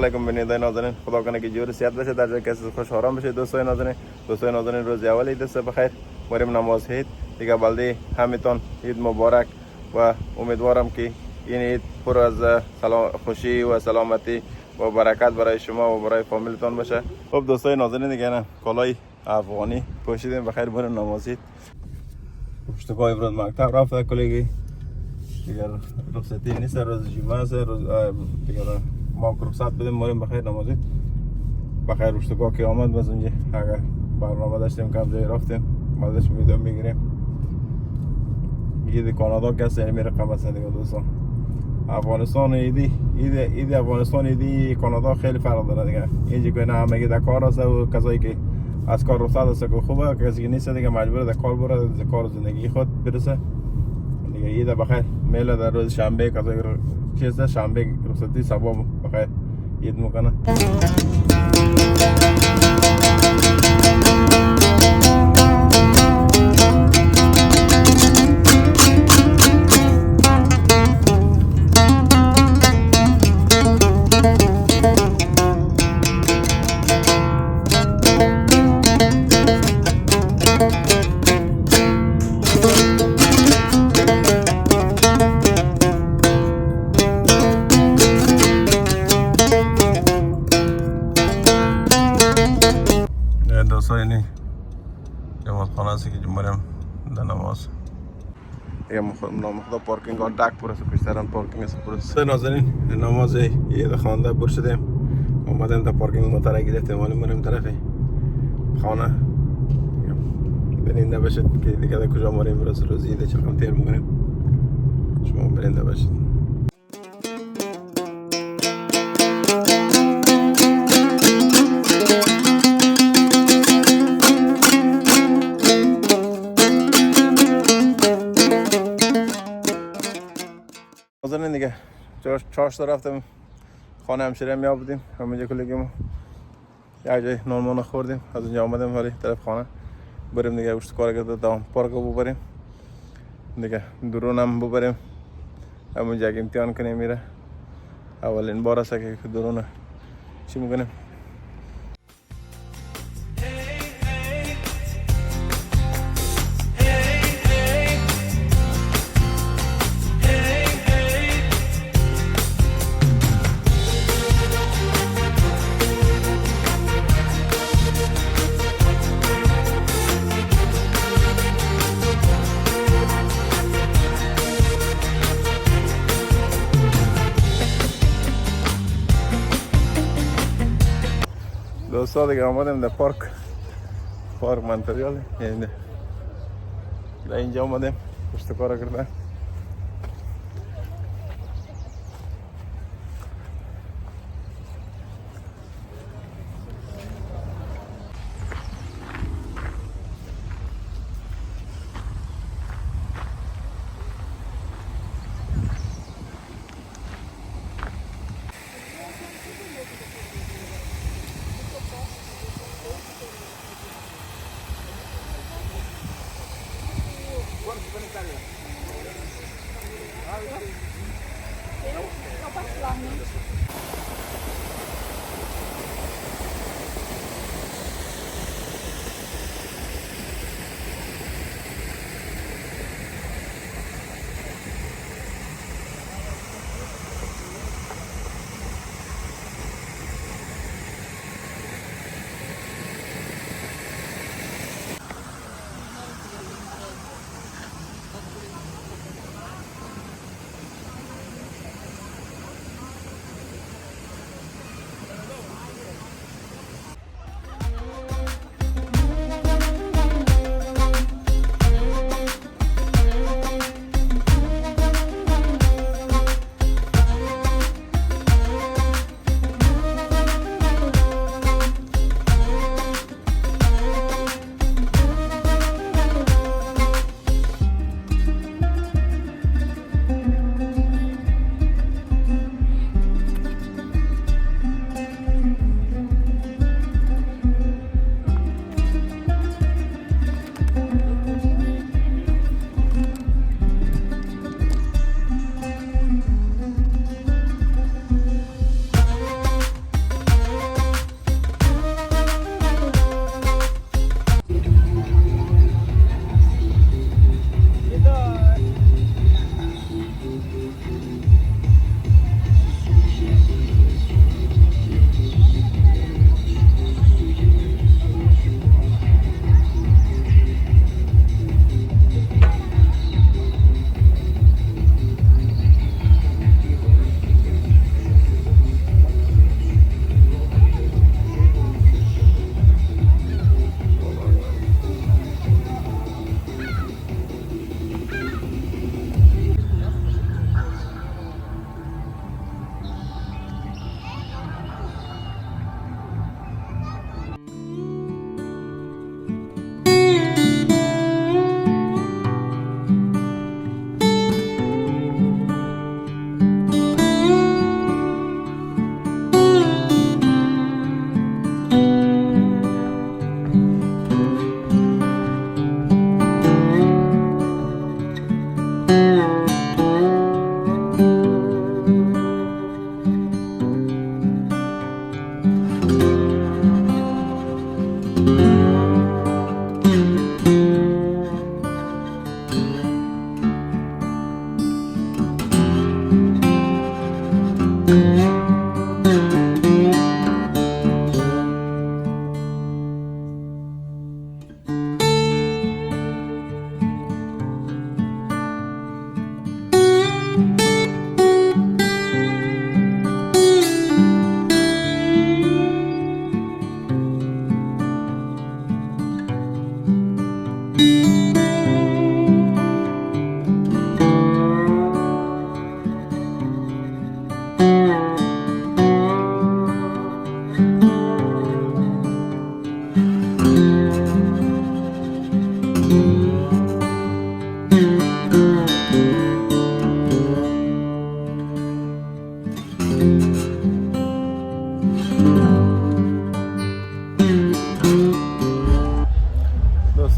علیکم بیننده نازنین. خدا کنه که جور صحت باشه، در جای کسی خوش آرام بشه. دوستای نازنین روز اول عید است بخیر. بریم نماز عید دیگه. بلده همتون عید مبارک و امیدوارم که این عید پر از خوشی و سلامتی و برکت برای شما و برای فامیلتون باشه. خب دوستای نازنین دیگه نه کالای افغانی پوشیدیم بخیر. بریم نماز عید. پشتگاه امروز مکتب رفته کلیگی دیگر رخصتی نیست، روز جمعه است، روز دیگر ما رخصت بدیم بریم بخیر نماز عید بخیر. پشتگاه که آمد باز اونجا اگر برنامه داشتیم کم جای رفتیم بعدش ویدیو میگیریم. عید کانادا کسی یعنی رقم است دیگه دوستان. افغانستان عید افغانستان عیدی کانادا خیلی فرق داره دیگه. اینجا که نه همگی در کار است و کسایی که از کار رخصت است که خوبه، کسی که نیست دیگه مجبور در کار بره، در کار زندگی خود برسه دیگه. عید بخیر. میله در روز شنبه کسایی چیزه شنبه رخصتی سبا بخیر عید میکنه. دوستانی جماعت خانه است که جمعرم در نماز دیگه خدا پارکینگ ها دک پر است، پیشتران پارکینگ است پر است. ناظرین نماز عید خوانده پر شدیم، اومدیم در پارکینگ موتر گرفتیم، ولی بریم طرف خانه برنده باشید که دیگه در کجا ماریم روز عید چقدر تیر میکنیم. شما برنده باشید. ناظرین دیگه چاشتا رفتیم خانه همشیره می آبودیم، همونجا کلیگیم یک جای نان خوردیم، از اونجا آمدیم ولی طرف خانه بریم دیگه. وشت کار کرده تا پارک رو ببریم دیگه، درون هم ببریم همونجا که امتحان کنیم. میره اولین بار است که درون چی میکنیم. دوستا دیگه آمدیم در پارک مونتریال، یعنی در اینجا آمدیم پشت کار کردن.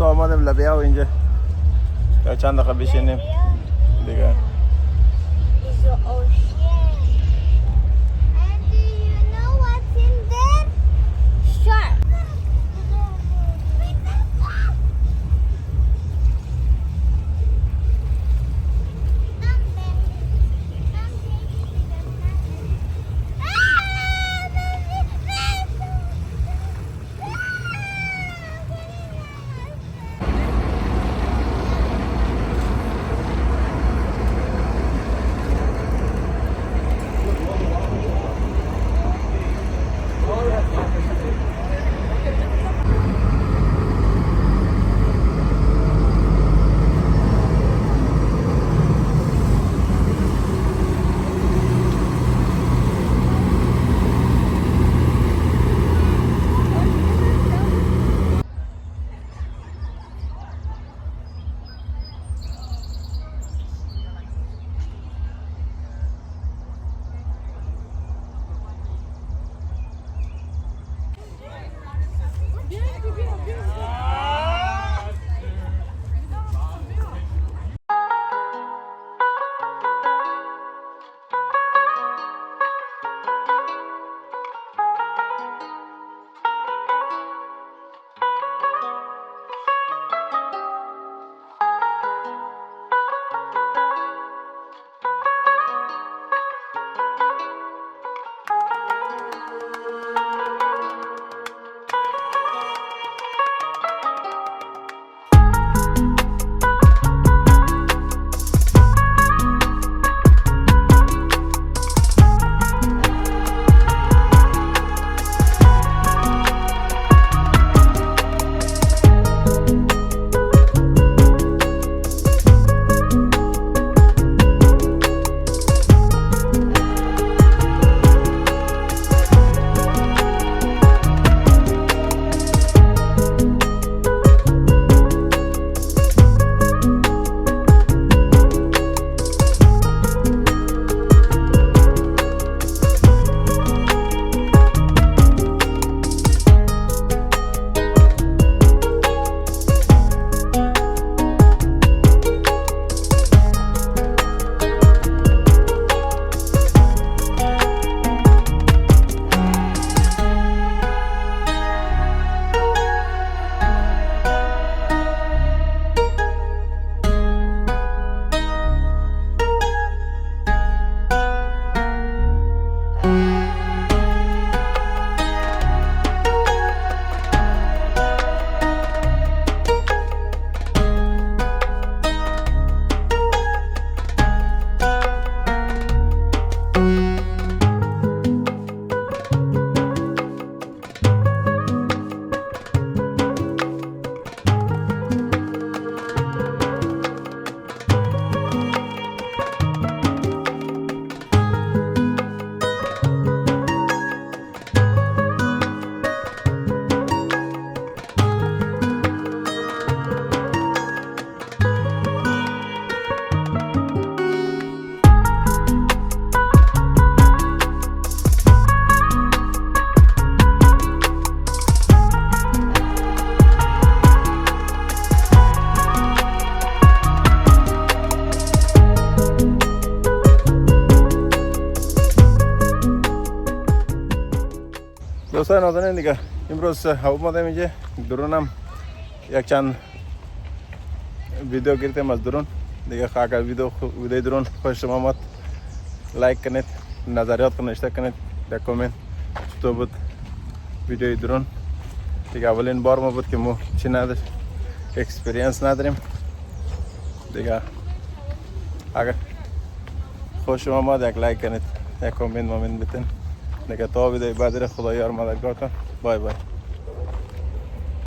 آمدیم لبیا و اینجا تا چند دقیقه بشینیم دیگه. دوستان نازنین دیگه امروز اومدم اینجا درونم یک چند ویدیو گرفتم از درون دیگه. اگر ویدیو درون خوشتون آمد لایک کنید، نظریات نوشته کنید در کامنت چطور بود ویدیوی درون دیگه. اولین بار ما بود که ما چی نداشت اکسپریانس نداریم دیگه. اگر خوشتون آمد یک لایک کنید، یک کامنت بتین دیگه. تا ویدیوی بعدی خدا یار مددگار کن. بای بای.